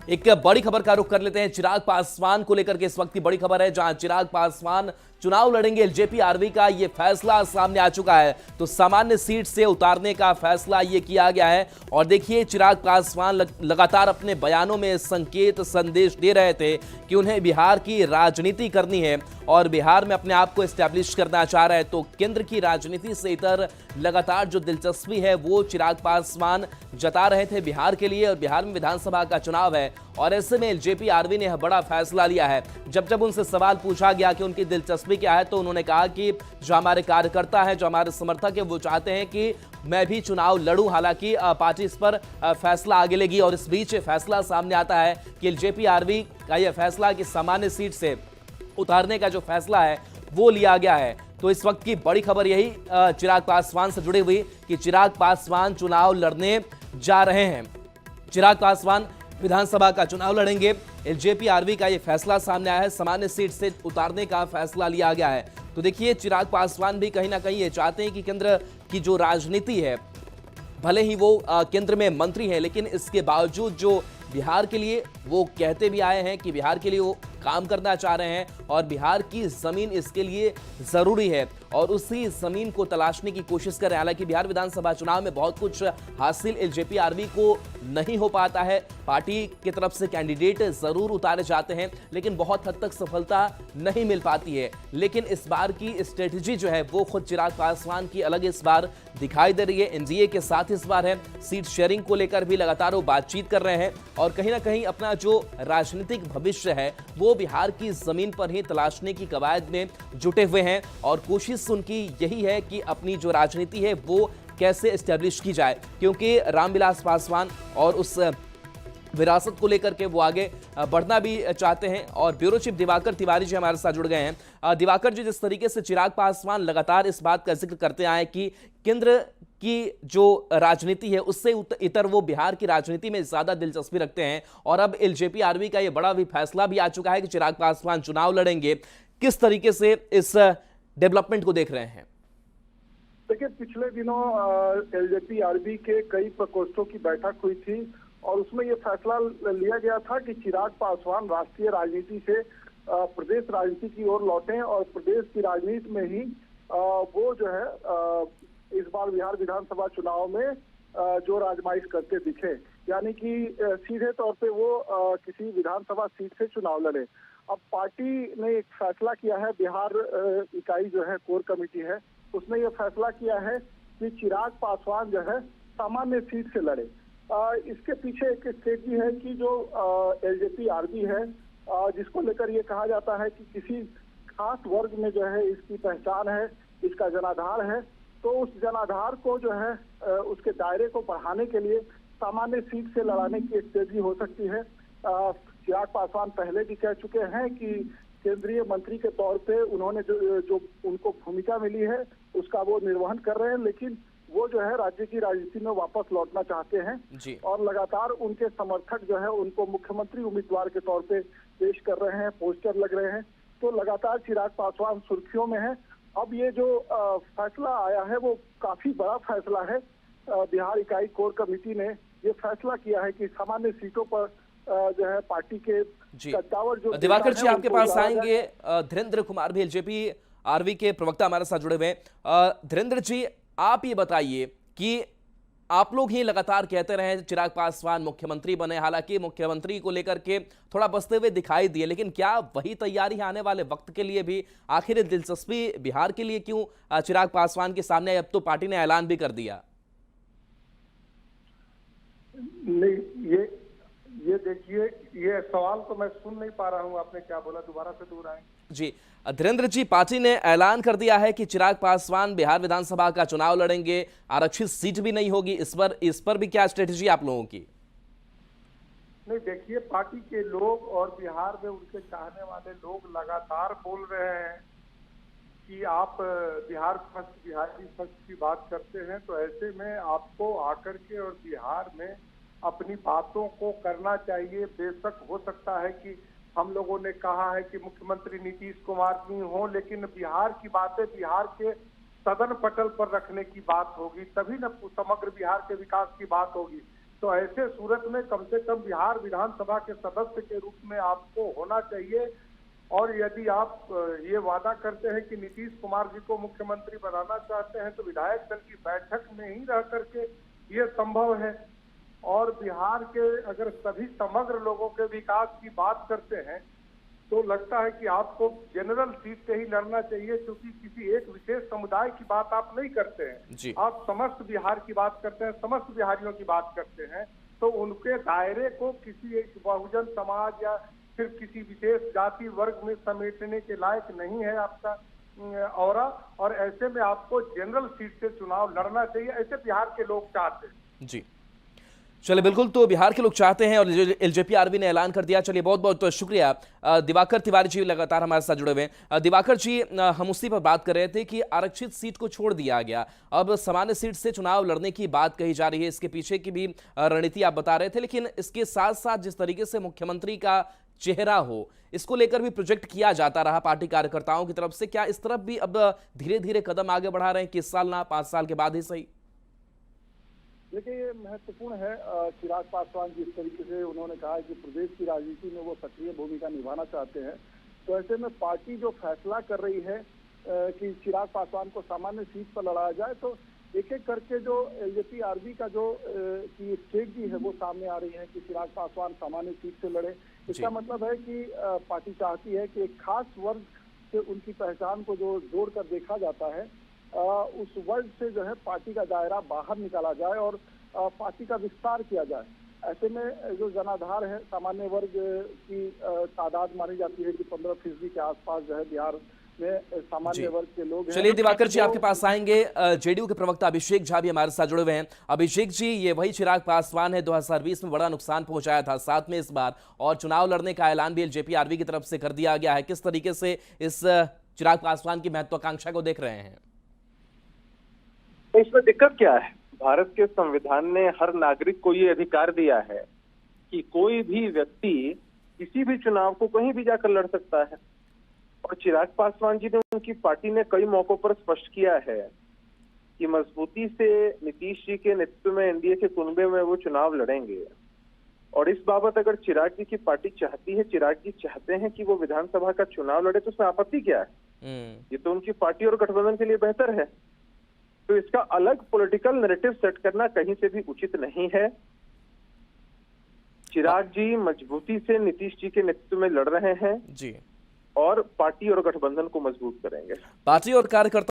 एक बड़ी खबर का रुख कर लेते हैं। चिराग पासवान को लेकर के इस वक्त की बड़ी खबर है, जहां चिराग पासवान चुनाव लड़ेंगे। एलजेपी आरवी का ये फैसला सामने आ चुका है, तो सामान्य सीट से उतारने का फैसला ये किया गया है। और देखिए, चिराग पासवान लगातार अपने बयानों में संकेत संदेश दे रहे थे कि उन्हें बिहार की राजनीति करनी है और बिहार में अपने आप को एस्टैब्लिश करना चाह रहे हैं। तो केंद्र की राजनीति से इतर लगातार जो दिलचस्पी है वो चिराग पासवान जता रहे थे बिहार के लिए। और बिहार में विधानसभा का चुनाव है और ऐसे में एलजेपी आरवी ने बड़ा फैसला लिया है। जब उनसे सवाल पूछा गया कि उनकी दिलचस्पी क्या है, तो उन्होंने कहा कि जो हमारे कार्यकर्ता हैं, जो हमारे समर्थक हैं, वो चाहते हैं कि मैं भी चुनाव लड़ूं। हालांकि पार्टी इस पर फैसला आगे लेगी। और इस बीच फैसला सामने आता है कि एलजेपी आरवी का यह फैसला कि सामान्य सीट से उतारने का जो फैसला है वो लिया गया है। तो इस वक्त की बड़ी खबर यही चिराग पासवान से जुड़ी हुई कि चिराग पासवान चुनाव लड़ने जा रहे हैं। चिराग पासवान विधानसभा का चुनाव लड़ेंगे। एलजेपी आरवी का यह फैसला सामने आया है, सामान्य सीट से उतारने का फैसला लिया गया है। तो देखिए, चिराग पासवान भी कहीं ना कहीं ये चाहते हैं कि केंद्र की जो राजनीति है, भले ही वो केंद्र में मंत्री है, लेकिन इसके बावजूद जो बिहार के लिए वो कहते भी आए हैं कि बिहार के लिए वो काम करना चाह रहे हैं और बिहार की जमीन इसके लिए जरूरी है और उसी जमीन को तलाशने की कोशिश कर रहे हैं। हालांकि बिहार विधानसभा चुनाव में बहुत कुछ हासिल एलजेपी आरवी को नहीं हो पाता है। पार्टी की तरफ से कैंडिडेट जरूर उतारे जाते हैं, लेकिन बहुत हद तक सफलता नहीं मिल पाती है। लेकिन इस बार की स्ट्रेटजी जो है वो खुद चिराग पासवान की अलग इस बार दिखाई दे रही है। एनडीए के साथ इस बार है, सीट शेयरिंग को लेकर भी लगातार वो बातचीत कर रहे हैं और कहीं ना कहीं अपना जो राजनीतिक भविष्य है वो बिहार की जमीन पर ही तलाशने की कवायद में जुटे हुए हैं। और कोशिश उनकी यही है कि अपनी जो राजनीति है वो कैसे एस्टेब्लिश की जाए, क्योंकि रामविलास पासवान और उस विरासत को लेकर के वो आगे बढ़ना भी चाहते हैं। और ब्यूरो चीफ दिवाकर तिवारी जी हमारे साथ जुड़ गए हैं। दिवाकर जी, जिस तरीके से चिराग पासवान लगातार इस बात का जिक्र करते आए कि केंद्र की जो राजनीति है उससे इतर वो बिहार की राजनीति में ज्यादा दिलचस्पी रखते हैं, और अब एलजेपी आरवी का ये बड़ा भी फैसला भी आ चुका है कि चिराग पासवान चुनाव लड़ेंगे। किस तरीके से इस डेवलपमेंट को देख रहे हैं? देखिए, पिछले दिनों एलजेपी आरवी के कई प्रकोष्ठों की बैठक हुई थी और उसमें यह फैसला लिया गया था कि चिराग पासवान राष्ट्रीय राजनीति से प्रदेश राजनीति की ओर लौटें और प्रदेश की राजनीति में ही वो जो है इस बार बिहार विधानसभा चुनाव में जो राजमाइश करते दिखे, यानी कि सीधे तौर पे वो किसी विधानसभा सीट से चुनाव लड़े। अब पार्टी ने एक फैसला किया है, बिहार इकाई जो है कोर कमेटी है, उसने ये फैसला किया है कि चिराग पासवान जो है सामान्य सीट से लड़े। इसके पीछे एक स्ट्रेटजी है कि जो एलजेपी आरवी है, जिसको लेकर ये कहा जाता है कि किसी खास वर्ग में जो है इसकी पहचान है, इसका जनाधार है, तो उस जनाधार को जो है उसके दायरे को बढ़ाने के लिए सामान्य सीट से लड़ाने की स्ट्रेटजी हो सकती है। चिराग पासवान पहले भी कह चुके हैं कि केंद्रीय मंत्री के तौर पे उन्होंने जो उनको भूमिका मिली है उसका वो निर्वहन कर रहे हैं, लेकिन वो जो है राज्य की राजनीति में वापस लौटना चाहते हैं जी। और लगातार उनके समर्थक जो है उनको मुख्यमंत्री उम्मीदवार के तौर पे पेश कर रहे हैं, पोस्टर लग रहे हैं। तो लगातार चिराग पासवान सुर्खियों में है। अब ये जो फैसला आया है वो काफी बड़ा फैसला है। बिहार इकाई कोर कमेटी ने ये फैसला किया है कि सामान्य सीटों पर जो है पार्टी के कद्दावर जो दिवाकर जी आपके पास आएंगे। धीरेन्द्र कुमार भी एलजेपी आरवी के प्रवक्ता हमारे साथ जुड़े हुए हैं। धीरेन्द्र जी, आप ये बताइए कि आप लोग ही लगातार कहते रहे चिराग पासवान मुख्यमंत्री बने, हालांकि मुख्यमंत्री को लेकर के थोड़ा बसते हुए दिखाई दिए, लेकिन क्या वही तैयारी आने वाले वक्त के लिए भी? आखिर दिलचस्पी बिहार के लिए क्यों चिराग पासवान के सामने? अब तो पार्टी ने ऐलान भी कर दिया। नहीं, ये देखिए, ये सवाल तो मैं सुन नहीं पा रहा हूं, आपने क्या बोला, दोबारा से दूर आए। जी धीरेन्द्र जी, पार्टी ने ऐलान कर दिया है कि चिराग पासवान बिहार विधानसभा का चुनाव लड़ेंगे, आरक्षित सीट भी नहीं होगी। इस पर भी क्या स्ट्रेटेजी आप लोगों की? नहीं, देखिए, पार्टी के लोग और बिहार में उनके चाहने वाले लोग लगातार बोल रहे हैं कि आप बिहार फर्स्ट, बिहारी फर्स्ट की बात करते हैं, तो ऐसे में आपको आकर के और बिहार में अपनी बातों को करना चाहिए। बेशक हो सकता है कि हम लोगों ने कहा है कि मुख्यमंत्री नीतीश कुमार नहीं हो, लेकिन बिहार की बातें बिहार के सदन पटल पर रखने की बात होगी, तभी न समग्र बिहार के विकास की बात होगी। तो ऐसे सूरत में कम से कम बिहार विधानसभा के सदस्य के रूप में आपको होना चाहिए। और यदि आप ये वादा करते हैं कि नीतीश कुमार जी को मुख्यमंत्री बनाना चाहते हैं तो विधायक दल की बैठक में ही रह करके ये संभव है। और बिहार के अगर सभी समग्र लोगों के विकास की बात करते हैं तो लगता है कि आपको जनरल सीट से ही लड़ना चाहिए, क्योंकि किसी एक विशेष समुदाय की बात आप नहीं करते हैं, आप समस्त बिहार की बात करते हैं, समस्त बिहारियों की बात करते हैं। तो उनके दायरे को किसी एक बहुजन समाज या फिर किसी विशेष जाति वर्ग में समेटने के लायक नहीं है आपका औरा। और ऐसे में आपको जनरल सीट से चुनाव लड़ना चाहिए, ऐसे बिहार के लोग चाहते हैं। जी चलिए, बिल्कुल, तो बिहार के लोग चाहते हैं और एलजेपी आरबी ने ऐलान कर दिया। चलिए, बहुत बहुत शुक्रिया। दिवाकर तिवारी जी लगातार हमारे साथ जुड़े हुए हैं। दिवाकर जी, हम उसी पर बात कर रहे थे कि आरक्षित सीट को छोड़ दिया गया, अब सामान्य सीट से चुनाव लड़ने की बात कही जा रही है। इसके पीछे की भी रणनीति आप बता रहे थे, लेकिन इसके साथ साथ जिस तरीके से मुख्यमंत्री का चेहरा हो, इसको लेकर भी प्रोजेक्ट किया जाता रहा पार्टी कार्यकर्ताओं की तरफ से। क्या इस तरफ भी अब धीरे धीरे कदम आगे बढ़ा रहे हैं कि इस साल ना 5 साल के बाद ही सही? देखिए, ये महत्वपूर्ण है। चिराग पासवान जिस तरीके से उन्होंने कहा है कि प्रदेश की राजनीति में वो सक्रिय भूमिका निभाना चाहते हैं, तो ऐसे में पार्टी जो फैसला कर रही है कि चिराग पासवान को सामान्य सीट पर लड़ाया जाए, तो एक एक करके जो एलजेपी आरबी का जो की स्ट्रेटजी है वो सामने आ रही है कि चिराग पासवान सामान्य सीट से लड़े। इसका मतलब है कि पार्टी चाहती है कि एक खास वर्ग से उनकी पहचान को जो जोड़कर देखा जाता है, उस वर्ग से जो है पार्टी का दायरा बाहर निकाला जाए और पार्टी का विस्तार किया जाए। ऐसे में जो जनाधार है सामान्य वर्ग की तादाद मानी जाती है कि 15% के आसपास जो है बिहार में सामान्य वर्ग के लोग हैं। चलिए दिवाकर जी, आपके पास आएंगे। जेडीयू के प्रवक्ता अभिषेक झा भी हमारे साथ जुड़े हुए हैं। अभिषेक जी, ये वही चिराग पासवान है 2020 में बड़ा नुकसान पहुंचाया था, साथ में इस बार और चुनाव लड़ने का ऐलान भी एलजेपी आरबी की तरफ से कर दिया गया है। किस तरीके से इस चिराग पासवान की महत्वाकांक्षा को देख रहे हैं? तो इसमें दिक्कत क्या है? भारत के संविधान ने हर नागरिक को ये अधिकार दिया है कि कोई भी व्यक्ति किसी भी चुनाव को कहीं भी जाकर लड़ सकता है। और चिराग पासवान जी ने, उनकी पार्टी ने कई मौकों पर स्पष्ट किया है कि मजबूती से नीतीश जी के नेतृत्व में एनडीए के कुनबे में वो चुनाव लड़ेंगे। और इस बाबत अगर चिराग जी की पार्टी चाहती है, चिराग जी चाहते हैं कि वो विधानसभा का चुनाव लड़े, तो उसमें आपत्ति क्या है? ये तो उनकी पार्टी और गठबंधन के लिए बेहतर है। तो इसका अलग पॉलिटिकल नैरेटिव सेट करना कहीं से भी उचित नहीं है। चिराग जी मजबूती से नीतीश जी के नेतृत्व में लड़ रहे हैं जी, और पार्टी और गठबंधन को मजबूत करेंगे। पार्टी और कार्यकर्ता